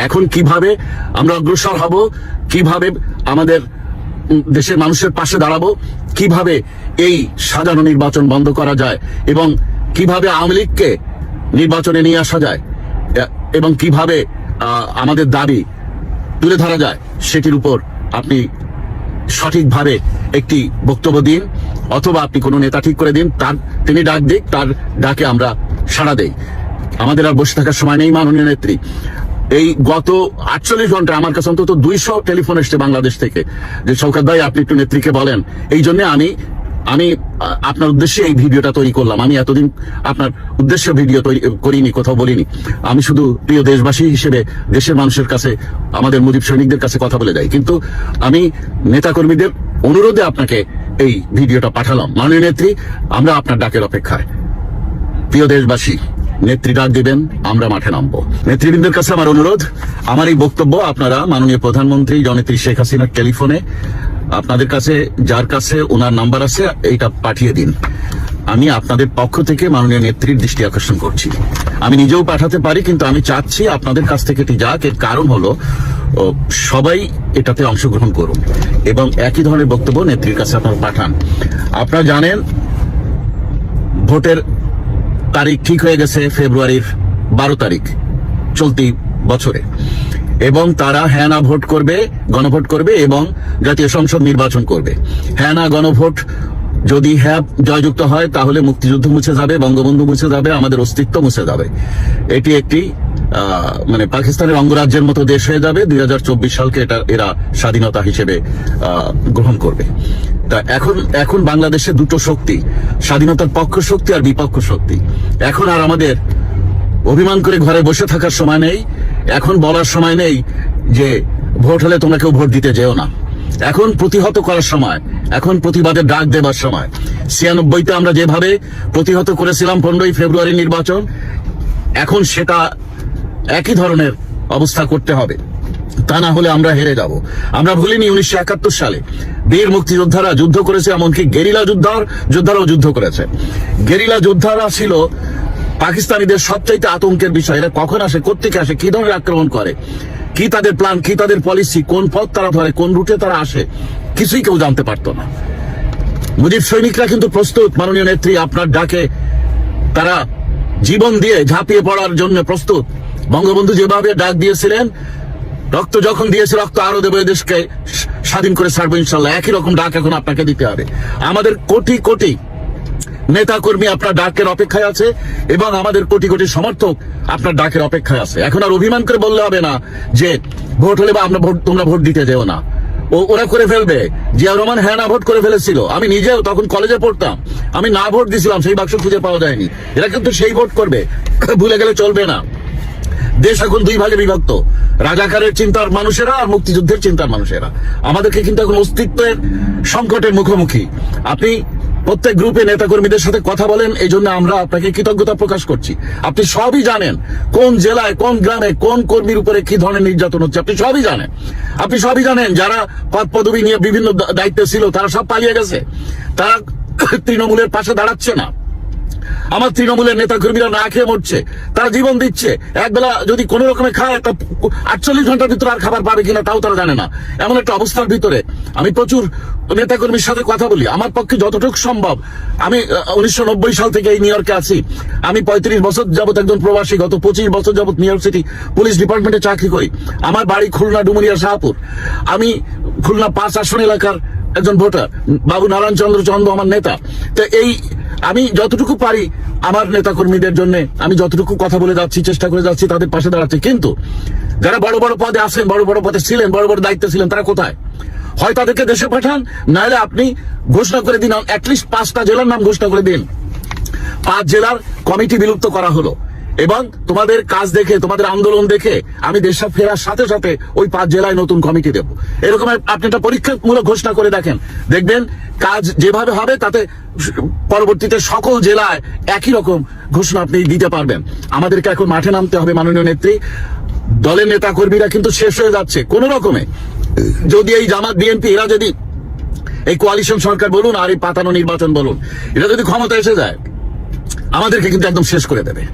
এখন কিভাবে আমরা অগ্রসর হব, কিভাবে আমাদের দেশের মানুষের পাশে দাঁড়াবো, কিভাবে এই সাজানো নির্বাচন বন্ধ করা যায় এবং কিভাবে আওয়ামী লীগকে নির্বাচনে নিয়ে আসা যায় এবং কিভাবে আমাদের দাবি তুলে ধরা যায়, সেটির উপর আপনি সঠিকভাবে একটি বক্তব্য দিন, অথবা আপনি কোনো নেতা ঠিক করে দিন, তিনি ডাক দিক, তার ডাকে আমরা সাড়া দেই। আমাদের আর বসে থাকার সময় নেই মাননীয় নেত্রী। এই গত 48 ঘন্টায় আমার কাছে অন্তত 200 টেলিফোন এসছে বাংলাদেশ থেকে যে শওকত ভাই আপনি একটু নেত্রীকে বলেন। এই জন্য আমি আপনার উদ্দেশ্যে এই ভিডিওটা তৈরি করলাম। আমি এতদিন আপনার উদ্দেশ্যে ভিডিও তৈরি করিনি, কোথাও বলিনি। আমি শুধু প্রিয় দেশবাসী হিসেবে দেশের মানুষের কাছে, আমাদের মুজিব সৈনিকদের কাছে কথা বলে যাই, কিন্তু আমি নেতাকর্মীদের অনুরোধে আপনাকে এই ভিডিওটা পাঠালাম। মাননীয় নেত্রী, আমরা আপনার ডাকের অপেক্ষায়। প্রিয় দেশবাসী, নেত্রী ডাক দিবেন, আমরা মাঠে নামবো। নেতৃবৃন্দের কাছে আমার অনুরোধ, আমার এই বক্তব্য আপনারা মাননীয় প্রধানমন্ত্রী জননেত্রী শেখ হাসিনার টেলিফোনে, আপনাদের কাছে যার কাছে ওনার নাম্বার আছে, এইটা পাঠিয়ে দিন। আমি আপনাদের পক্ষ থেকে মাননীয় নেত্রীর দৃষ্টি আকর্ষণ করছি। আমি নিজেও পাঠাতে পারি, কিন্তু আমি চাচ্ছি আপনাদের কাছ থেকে এটি যাক। এর কারণ হলো সবাই এটাতে অংশগ্রহণ করুন এবং একই ধরনের বক্তব্য নেত্রীর কাছে আপনারা পাঠান। আপনারা জানেন ভোটের তারিখ ঠিক হয়ে গেছে ফেব্রুয়ারির 12 তারিখ চলতি বছরে, এবং তারা হ্যাঁ না ভোট করবে, গণভোট করবে এবং জাতীয় সংসদ নির্বাচন করবে। হ্যাঁ না গণভোট যদি হ্যাঁ জয়যুক্ত হয়, তাহলে মুক্তিযুদ্ধ মুছে যাবে, বঙ্গবন্ধু মুছে যাবে, আমাদের অস্তিত্ব মুছে যাবে। এটি একটি মানে পাকিস্তানের অঙ্গরাজ্যের মতো দেশ হয়ে যাবে। 2024 সালকে এরা স্বাধীনতা হিসেবে গ্রহণ করবে। তা এখন বাংলাদেশে দুটো শক্তি, স্বাধীনতার পক্ষ শক্তি আর বিপক্ষ শক্তি। এখন আর আমাদের অভিমান করে ঘরে বসে থাকার সময় নেই। এখন বলার সময় নেই যে ভোট হলে তোমরা কেউ ভোট দিতে যেও না। এখন প্রতিহত করার সময়, এখন প্রতিবাদের ডাক দেবার সময়। 96-তে আমরা যেভাবে প্রতিহত করেছিলাম 15ই ফেব্রুয়ারি নির্বাচন, এখন সেটা একই ধরনের অবস্থা করতে হবে। তা না হলে আমরা হেরে যাব। আমরা ভুলিনি 1971 সালে বীর মুক্তিযোদ্ধারা যুদ্ধ করেছে, এমনকি গেরিলা যোদ্ধারাও যুদ্ধ করেছে। গেরিলা যোদ্ধারা ছিল পাকিস্তানিদের সবচাইতে আতঙ্কের বিষয়। এরা কখন আসে, কোত্থেকে আসে, কি ধরনের আক্রমণ করে, কি তাদের প্ল্যান, কি তাদের পলিসি, কোন পথ তারা ধরে, কোন রুটে তারা আসে, কিছুই কেউ জানতে পারতো না। মুজিব সৈনিকরা কিন্তু প্রস্তুত। মাননীয় নেত্রী, আপনার ডাকে তারা জীবন দিয়ে ঝাঁপিয়ে পড়ার জন্য প্রস্তুত। বঙ্গবন্ধু যেভাবে ডাক দিয়েছিলেন, রক্ত যখন দিয়েছে, রক্ত আরো দেবে, দেশকে স্বাধীন করে ছাড়বো ইনশাল্লাহ, একই রকম ডাক এখন আপনাকে দিতে হবে। আমাদের কোটি কোটি নেতা কর্মী আপনার ডাকের অপেক্ষায় আছে এবং আমাদের কোটি কোটি সমর্থক আপনার ডাকের অপেক্ষায় আছে। এখন আর অভিমান করে বললে হবে না যে ভোট হলে বা তোমরা ভোট দিতে যেও না। ওরা করে ফেলবে। জিয়া রহমান হ্যাঁ না ভোট করে ফেলেছিল। আমি নিজেও তখন কলেজে পড়তাম, আমি না ভোট দিয়েছিলাম, সেই বাক্স খুঁজে পাওয়া যায়নি। এরা কিন্তু সেই ভোট করবে, ভুলে গেলে চলবে না। দেশ এখন দুই ভাগে বিভক্ত, রাজাকারের চিন্তার মানুষেরা আর মুক্তিযুদ্ধের চিন্তার মানুষেরা। আমাদেরকে কিন্তু এখন অস্তিত্বের সংকটের মুখোমুখি। আপনি প্রত্যেক গ্রুপে নেতাকর্মীদের সাথে কথা বলেন, এই জন্য আমরা আপনাকে কৃতজ্ঞতা প্রকাশ করছি। আপনি সবই জানেন কোন জেলায়, কোন গ্রামে, কোন কর্মীর উপরে কি ধরনের নির্যাতন হচ্ছে, আপনি সবই জানেন। আপনি সবই জানেন যারা পদ পদবি নিয়ে বিভিন্ন দায়িত্বে ছিল তারা সব পালিয়ে গেছে, তারা তৃণমূলের পাশে দাঁড়াচ্ছে না। আমার তৃণমূলের নেতাকর্মীরা না খেয়ে মরছে, তারা জীবন দিচ্ছে। একবেলা যদি কোনো রকমে খায়, একটা 48 ঘন্টার ভিতরে আর খাবার পাবে কিনা তাও তারা জানে না। এমন একটা অবস্থার ভিতরে আমি প্রচুর নেতাকর্মীর সাথে কথা বলি। আমার পক্ষে যতটুকু সম্ভব, আমি 1990 সাল থেকে এই নিউ ইয়র্কে আছি। আমি 35 বছর যাবত একজন প্রবাসী, গত 25 বছর যাবত নিউ ইয়র্ক সিটি পুলিশ ডিপার্টমেন্টে চাকরি করি। আমার বাড়ি খুলনা ডুমুরিয়া শাহপুর। আমি খুলনা 5 আসন এলাকার একজন ভোটার। বাবু নারায়ণ চন্দ্র চন্দ আমার নেতা। তো আমি যতটুকু পারি আমার নেতা কর্মীদের জন্য আমি যতটুকু কথা বলে যাচ্ছি, চেষ্টা করে যাচ্ছি, তাদের পাশে দাঁড়াচ্ছি। কিন্তু যারা বড় বড় পদে আছেন, বড় বড় পদে ছিলেন, বড় বড় দায়িত্বে ছিলেন, তারা কোথায়? হয় তাদেরকে দেশে পাঠান, নাহলে আপনি ঘোষণা করে দিন, অ্যাটলিস্ট 5টা জেলার নাম ঘোষণা করে দিন। 5 জেলার কমিটি বিলুপ্ত করা হলো এবং তোমাদের কাজ দেখে, তোমাদের আন্দোলন দেখে আমি দেশে ফেরার সাথে সাথে ওই 5 জেলায় নতুন কমিটি দেব। এরকম আপনি একটা পরীক্ষামূলক ঘোষণা করে দেখেন, দেখবেন কাজ যেভাবে হবে তাতে পরবর্তীতে সকল জেলায় একই রকম ঘোষণা আপনি দিতে পারবেন। আমাদেরকে এখন মাঠে নামতে হবে। মাননীয় নেত্রী, দলের নেতা কর্মীরা কিন্তু শেষ হয়ে যাচ্ছে কোন রকমে। যদি এই জামাত বিএনপি এরা যদি এই কোয়ালিশন সরকার বলুন আর এই পাতানো নির্বাচন বলুন, এটা যদি ক্ষমতা এসে যায়, আমাদেরকে কিন্তু একদম শেষ করে দেবে।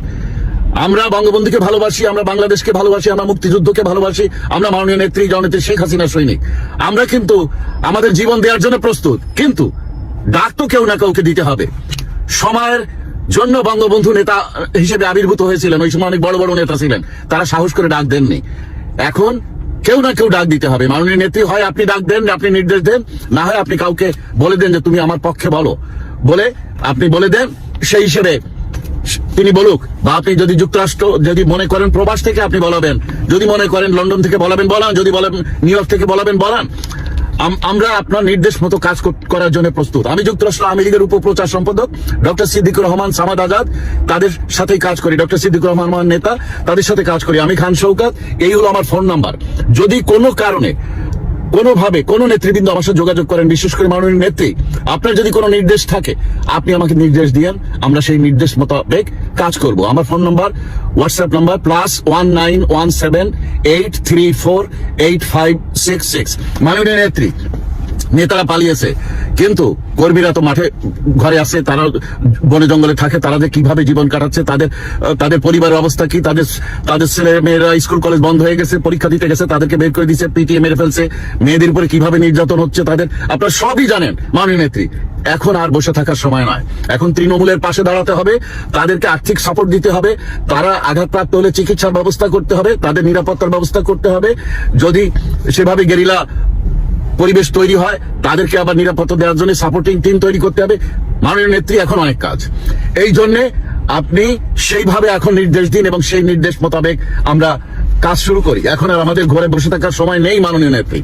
আমরা বঙ্গবন্ধুকে ভালোবাসি, আমরা বাংলাদেশকে ভালোবাসি, আমরা মুক্তিযুদ্ধকে ভালোবাসি, আমরা মাননীয় নেত্রী জননেত্রী শেখ হাসিনা সৈনিক। আমরা কিন্তু আমাদের জীবন দেওয়ার জন্য প্রস্তুত, কিন্তু ডাক তো কেউ না কাউকে দিতে হবে। সময়ের জন্য বঙ্গবন্ধু নেতা হিসেবে আবির্ভূত হয়েছিলেন, ওই সময় অনেক বড় বড় নেতা ছিলেন, তারা সাহস করে ডাক দেননি। এখন কেউ না কেউ ডাক দিতে হবে। মাননীয় নেত্রী হয় আপনি ডাক দেন, আপনি নির্দেশ দেন, না হয় আপনি কাউকে বলে দেন যে তুমি আমার পক্ষে বলো, বলে আপনি বলে দেন, সেই হিসেবে তিনি বলুক। বা আপনি যদি যুক্তরাষ্ট্র যদি মনে করেন প্রবাস থেকে আপনি বলাবেন, যদি মনে করেন লন্ডন থেকে বলাবেন বলান, যদি বলেন নিউ ইয়র্ক থেকে বলাবেন বলান। আমরা আপনার নির্দেশ মতো কাজ করার জন্য প্রস্তুত। আমি যুক্তরাষ্ট্র আওয়ামী লীগের উপপ্রচার সম্পাদক ডক্টর সিদ্দিকুর রহমান সামাদ আজাদ, তাদের সাথেই কাজ করি। ডক্টর সিদ্দিকুর রহমান আমার নেতা, তাদের সাথে কাজ করি। আমি খান শওকত, এই হলো আমার ফোন নাম্বার। যদি কোনো কারণে কোনোভাবে কোনো নেতৃবৃন্দ আমার সাথে যোগাযোগ করেন, বিশেষ করে মাননীয় নেত্রী, আপনার যদি কোনো নির্দেশ থাকে আপনি আমাকে নির্দেশ দিয়েন, আমরা সেই নির্দেশ মোতাবেক কাজ করব। আমার ফোন নাম্বার, হোয়াটসঅ্যাপ নাম্বার +191783485666। মাননীয় নেত্রী, নেতারা পালিয়েছে কিন্তু কর্মীরা তো মাঠে ঘরে আছে, তারা বনে জঙ্গলে থাকে, তারা যে কিভাবে জীবন কাটাচ্ছে, তাদের পরিবারের অবস্থা কি, তাদের ছেলে মেয়েরা স্কুল কলেজ বন্ধ হয়ে গেছে, পরীক্ষা দিতে গেছে, তাদেরকে বের করে দিচ্ছে, পিটিএ মেরে ফেলছে, মেয়েদের উপরে কিভাবে নির্যাতন হচ্ছে তাদের, আপনারা সবই জানেন। মাননীয় নেত্রী, এখন আর বসে থাকার সময় নয়, এখন তৃণমূলের পাশে দাঁড়াতে হবে, তাদেরকে আর্থিক সাপোর্ট দিতে হবে, তারা আঘাতপ্রাপ্ত হলে চিকিৎসার ব্যবস্থা করতে হবে, তাদের নিরাপত্তার ব্যবস্থা করতে হবে। যদি সেভাবে গেরিলা পরিবেশ তৈরি হয়, তাদেরকে আবার নিরাপত্তা দেওয়ার জন্য সাপোর্টিং টিম তৈরি করতে হবে। মাননীয় নেত্রী, এখন অনেক কাজ, এই জন্যে আপনি সেইভাবে এখন নির্দেশ দিন এবং সেই নির্দেশ মোতাবেক আমরা কাজ শুরু করি। এখন আর আমাদের ঘরে বসে থাকার সময় নেই মাননীয় নেত্রী,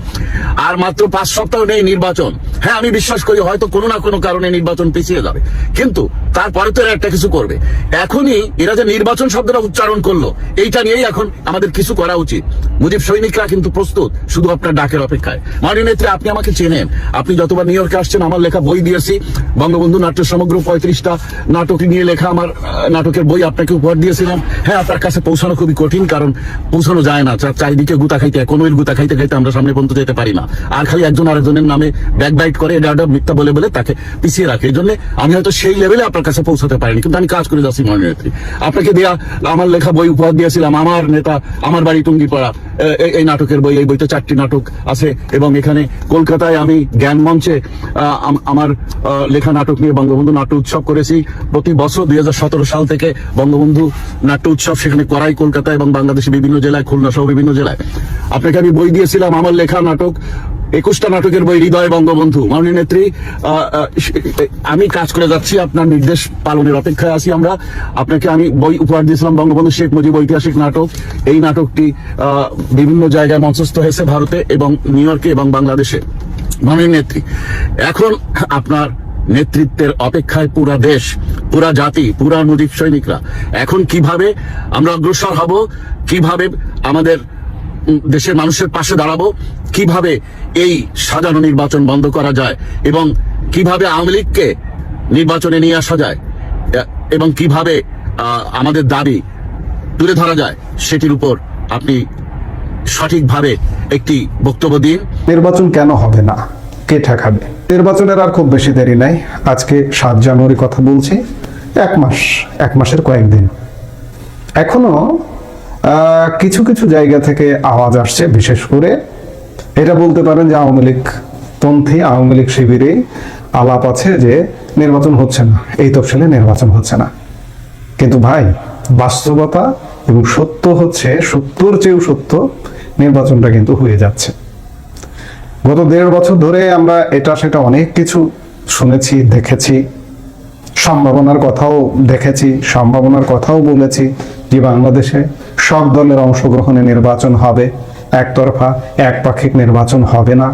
আর মাত্র 5 সপ্তাহ নেই নির্বাচন। হ্যাঁ, আমি বিশ্বাস করি হয়তো কোনো না কোনো কারণে নির্বাচন পিছিয়ে যাবে, কিন্তু তারপরে তো এরা একটা কিছু করবে। এখনই এরা যে নির্বাচন শব্দটা উচ্চারণ করলো, এইটা নিয়েই এখন আমাদের কিছু করা উচিত। মুজিব সৈনিকরা কিন্তু প্রস্তুত, শুধু আপনার ডাকের অপেক্ষায়। মাননীয় নেত্রী, আপনি আমাকে চেনেন, আপনি যতবার নিউ ইয়র্কে আসছেন, আমার লেখা বই দিয়েছি, বঙ্গবন্ধু নাট্য সমগ্র 35টা নাটক নিয়ে লেখা আমার নাটকের বই আপনাকে উপহার দিয়েছিলাম। হ্যাঁ, আপনার কাছে পৌঁছানো খুবই কঠিন, কারণ পৌঁছানো যায় না, চারিদিকে গুতা খাইতে, কোনো গুতা খাইতে খাইতে আমরা সামনে পর্যন্ত যেতে পারি না, আর খালি একজন আরেকজনের নামে ব্যাকবাইট করে, এটা মিথ্যা বলে বলে তাকে পিছিয়ে রাখে। এই জন্য আমি হয়তো সেই লেভেলে আপনার কাছে পৌঁছাতে পারিনি, কিন্তু আমি কাজ করে যাচ্ছি। মাননীয় নেত্রী, আপনাকে দেয়া আমার লেখা বই উপহার দিয়েছিলাম, আমার নেতা আমার বাড়ি টুঙ্গিপাড়া, এই নাটকের বই, এই বইতে 4টি নাটক আছে। এবং এখানে কলকাতায় আমি জ্ঞান মঞ্চে আমার লেখা নাটক নিয়ে বঙ্গবন্ধু নাট্য উৎসব করেছি প্রতি বছর। 2017 সাল থেকে বঙ্গবন্ধু নাট্য উৎসব সেখানে করাই, কলকাতা এবং বাংলাদেশের বিভিন্ন জেলায়, খুলনা সহ বিভিন্ন জেলায়। আপনাকে আমি বই দিয়েছিলাম, আমার লেখা নাটক 21টা নাটকের বই, হৃদয় বঙ্গবন্ধু। মাননীয় নেত্রী, আমি কাজ করে যাচ্ছি, আপনার নির্দেশ পালনের অপেক্ষায় আছি আমরা। আপনাকে আমি বই উপহার দিয়েছিলাম, বঙ্গবন্ধু শেখ মুজিব ঐতিহাসিক নাটক। এই নাটকটি বিভিন্ন জায়গায় মঞ্চস্থ হয়েছে, ভারতে এবং নিউ ইয়র্কে এবং বাংলাদেশে। মাননীয় নেত্রী, এখন আপনার নেতৃত্বের অপেক্ষায় পুরা দেশ, পুরা জাতি, পুরা মুজিব সৈনিকরা। এখন কিভাবে আমরা অগ্রসর হব, কিভাবে আমাদের দেশের মানুষের পাশে দাঁড়াবো, কিভাবে এই সাজানো নির্বাচন বন্ধ করা যায়, এবং কিভাবে আওয়ামী লীগকে নির্বাচনে নিয়ে আসা যায়, এবং কিভাবে আমাদের দাবি তুলে ধরা যায়, সেটির উপর আপনি সঠিকভাবে একটি বক্তব্য দিন। নির্বাচন কেন হবে না, কে ঠেকাবে? নির্বাচনের আর খুব বেশি দেরি নাই। আজকে 7 জানুয়ারি কথা বলছি, 1 মাসের কয়েকদিন। এখনো কিছু কিছু জায়গা থেকে আওয়াজ আসছে, বিশেষ করে এটা বলতে পারেন যে আওয়ামী লীগ পন্থী, আওয়ামী লীগ শিবিরে আলাপ আছে যে নির্বাচন হচ্ছে না, এই তফসিলে নির্বাচন হচ্ছে না। কিন্তু ভাই, বাস্তবতা এবং সত্য হচ্ছে, সত্যর চেয়েও সত্য, নির্বাচনটা কিন্তু হয়ে যাচ্ছে। গত 1.5 বছর ধরে আমরা এটা সেটা অনেক কিছু শুনেছি, দেখেছি, সম্ভাবনার কথাও দেখেছি, সম্ভাবনার কথাও বলেছি যে বাংলাদেশে সব দলের অংশগ্রহণে নির্বাচন হবে, একতরফা একপাক্ষিক নির্বাচন হবে না।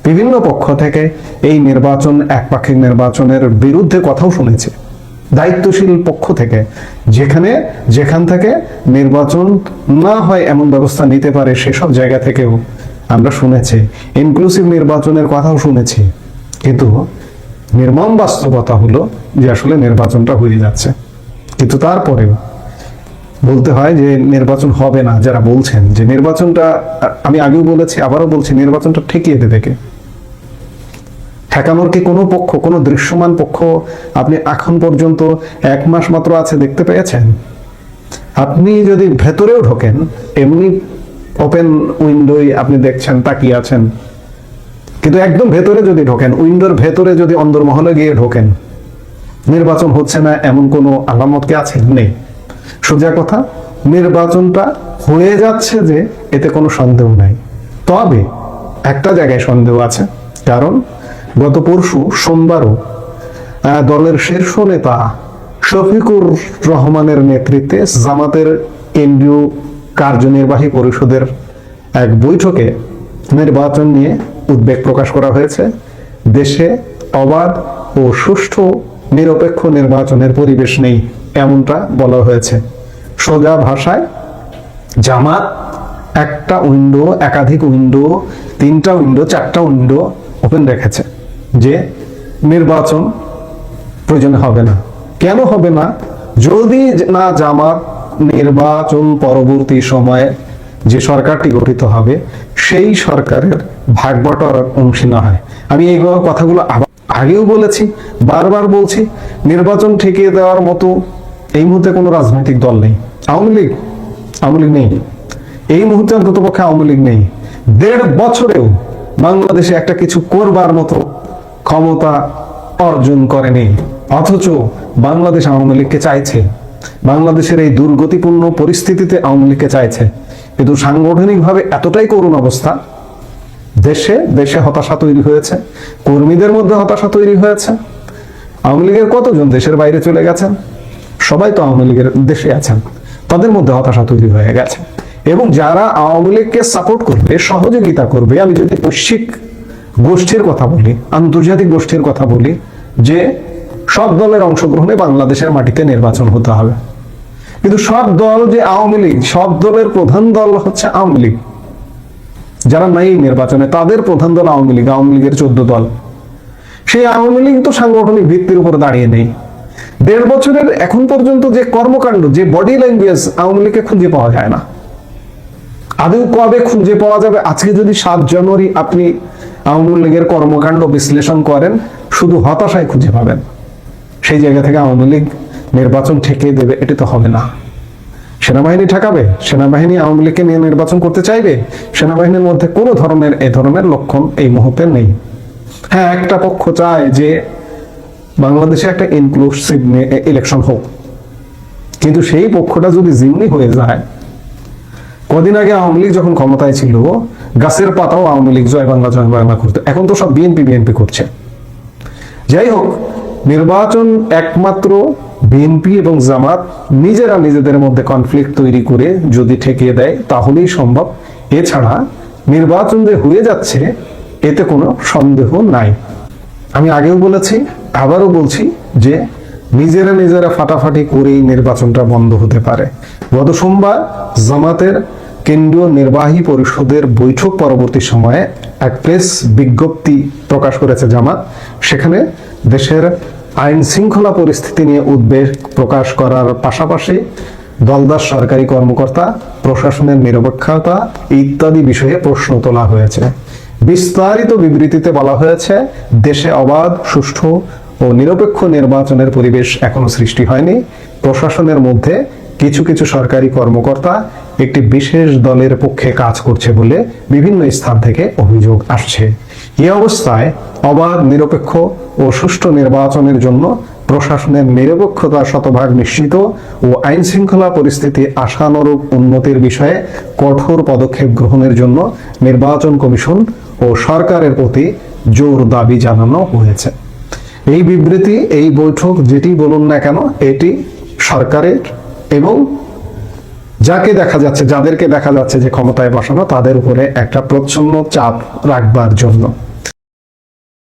বিভিন্ন পক্ষ থেকে এই নির্বাচন, একপাক্ষিক নির্বাচনের বিরুদ্ধে কথাও শুনেছি। দায়িত্বশীল পক্ষ থেকে যেখান থেকে নির্বাচন না হয় এমন ব্যবস্থা নিতে পারে, সেসব জায়গা থেকেও আমরা শুনেছি, ইনক্লুসিভ নির্বাচনের কথাও শুনেছি। কিন্তু নির্মম বাস্তবতা হলো যে আসলে নির্বাচনটা হয়ে যাচ্ছে। কিন্তু তারপরেও বলতে হয় যে নির্বাচন হবে না। যারা বলছেন যে নির্বাচনটা, আমি আগেও বলেছি, আবারও বলছি, নির্বাচনটা ঠেকিয়ে দেবে কে? ঠেকানোর কি কোনো পক্ষ, কোনো দৃশ্যমান পক্ষ আপনি এখন পর্যন্ত 1 মাস মাত্র আছে দেখতে পেয়েছেন? আপনি যদি ভেতরেও ঢোকেন, এমনি ওপেন উইন্ডোয় আপনি দেখছেন, তাকিয়ে আছেন, কিন্তু একদম ভেতরে যদি ঢোকেন, উইন্ডোর ভেতরে যদি অন্দরমহলে গিয়ে ঢোকেন, নির্বাচন হচ্ছে না এমন কোনো আলামত কি আছে? নেই। সোজা কথা, নির্বাচনটা হয়ে যাচ্ছে যে, এতে কোনো সন্দেহ নাই। তবে একটা জায়গায় সন্দেহ আছে, কারণ গত পরশু সোমবারও দলের শীর্ষ নেতা শফিকুর রহমানের নেতৃত্বে জামাতের কেন্দ্রীয় কার্যনির্বাহী পরিষদের এক বৈঠকে নির্বাচন নিয়ে উদ্বেগ প্রকাশ করা হয়েছে। দেশে অবাধ ও সুষ্ঠু নিরপেক্ষ নির্বাচনের পরিবেশ নেই, এমনটা বলা হয়েছে। সোজা ভাষায়, জামাত একটা উইন্ডো, একাধিক উইন্ডো, 3টা উইন্ডো, 4টা উইন্ডো ওপেন রেখেছে যে নির্বাচন প্রয়োজন হবে না। কেন হবে না? যদি না জামাত নির্বাচন পরবর্তী সময়ে যে সরকারটি গঠিত হবে সেই সরকারের ভাগ বাটোয়ারার অংশী না হয়। আমি এই কথাগুলো আগেও বলেছি, বারবার বলছি, নির্বাচন ঠেকিয়ে দেওয়ার মতো এই মুহূর্তে কোনো রাজনৈতিক দল নেই। আওয়ামী লীগ নেই এই মুহূর্তে, অন্তত পক্ষে আওয়ামী লীগ নেই। 1.5 বছরেও বাংলাদেশে একটা কিছু করবার মতো ক্ষমতা অর্জন করেনি, অথচ বাংলাদেশ আওয়ামী লীগকে চাইছে। বাংলাদেশের এই দুর্গতিপূর্ণ পরিস্থিতিতে আওয়ামী লীগকে চাইছে, কিন্তু সাংগঠনিকভাবে এতটাই করুণ অবস্থা, দেশে হতাশা তৈরি হয়েছে, কর্মীদের মধ্যে হতাশা তৈরি হয়েছে। আওয়ামী লীগের কতজন দেশের বাইরে চলে গেছেন? সবাই তো আওয়ামী লীগের দেশে আছেন, তাদের মধ্যে হতাশা তৈরি হয়ে গেছে। এবং যারা আওয়ামী লীগকে সাপোর্ট করবে, সহযোগিতা করবে, আমি যদি বৈশ্বিক গোষ্ঠীর কথা বলি, আন্তর্জাতিক গোষ্ঠীর কথা বলি, যে সব দলের অংশগ্রহণে বাংলাদেশের মাটিতে নির্বাচন হতে হবে, কিন্তু সব দল যে আওয়ামী লীগ, সব দলের প্রধান দল হচ্ছে আওয়ামী লীগ। যারা নাই নির্বাচনে তাদের প্রধান দল আওয়ামী লীগ, আওয়ামী লীগের 14 দল। সেই আওয়ামী লীগ তো সাংগঠনিক ভিত্তির উপর দাঁড়িয়ে নেই। 1.5 বছরের এখন পর্যন্ত যে কর্মকাণ্ড, যে বডি ল্যাঙ্গুয়েজ আওয়ামী লীগকে খুঁজে পাওয়া যায় না। আদৌ কবে খুঁজে পাওয়া যাবে? আজকে যদি 7 জানুয়ারি আপনি আওয়ামী লীগের কর্মকাণ্ড বিশ্লেষণ করেন, শুধু হতাশায় খুঁজে পাবেন। সেই জায়গা থেকে আওয়ামী লীগ নির্বাচন ঠেকিয়ে দেবে, এটি তো হবে না। সেনাবাহিনী ঠেকাবে? সেনাবাহিনী আওয়ামী লীগকে নিয়ে নির্বাচন করতে চাইবে? সেনাবাহিনীর মধ্যে কোনো ধরনের এ ধরনের লক্ষণ এই মুহূর্তে নেই। হ্যাঁ, একটা পক্ষ চায় যে বাংলাদেশে একটা ইনক্লুসিভ ইলেকশন হোক, কিন্তু সেই পক্ষটা যদি জিম্মি হয়ে যায়, কদিন আগে আওয়ামী লীগ যখন ক্ষমতায় ছিল, গাছের পাতাও আওয়ামী লীগ জয় বাংলা করতো, এখন তো সব বিএনপি করছে। যাই হোক, নির্বাচন একমাত্র বিএনপি এবং জামাত নিজেরা নিজেদের মধ্যে কনফ্লিক্ট তৈরি করে যদি ঠেকিয়ে দেয় তাহলেই সম্ভব। এছাড়া নির্বাচন যে হয়ে যাচ্ছে এতে কোনো সন্দেহ নাই। আমি আগেও বলেছি, আবারও বলছি যে নিজেরা ফাটাফাটি করেই নির্বাচনটা বন্ধ হতে পারে। গত সোমবার জামাতের কেন্দ্রীয় নির্বাহী পরিষদের বৈঠক পরবর্তী সময়ে এক প্রেস বিজ্ঞপ্তি প্রকাশ করেছে জামাত। সেখানে দেশের আইন শৃঙ্খলা পরিস্থিতি নিয়ে উদ্বেগ প্রকাশ করার পাশাপাশি দলদাস সরকারি কর্মকর্তা, প্রশাসনের নিরপেক্ষতা ইত্যাদি বিষয়ে প্রশ্ন তোলা হয়েছে। বিস্তারিত বিবৃতিতে বলা হয়েছে, দেশে অবাধ, সুষ্ঠু ও নিরপেক্ষ নির্বাচনের পরিবেশ এখনো সৃষ্টি হয়নি। প্রশাসনের মধ্যে কিছু সরকারি কর্মকর্তা একটি বিশেষ দলের পক্ষে কাজ করছে বলে বিভিন্ন স্থান থেকে অভিযোগ আসছে। এই অবস্থায় অবাধ, নিরপেক্ষ ও সুষ্ঠু নির্বাচনের জন্য প্রশাসনের নিরপেক্ষতা শতভাগ নিশ্চিত ও আইন শৃঙ্খলা পরিস্থিতি আশানুরূপ উন্নতির বিষয়ে কঠোর পদক্ষেপ গ্রহণের জন্য নির্বাচন কমিশন ও সরকারের প্রতি জোর দাবি জানানো হয়েছে। এই বিবৃতি, এই বৈঠক যেটি বলুন না কেন, এটি সরকারের এবং যাদেরকে দেখা যাচ্ছে যে ক্ষমতায় বসানো, তাদের উপরে একটা প্রচ্ছন্ন চাপ রাখবার জন্য।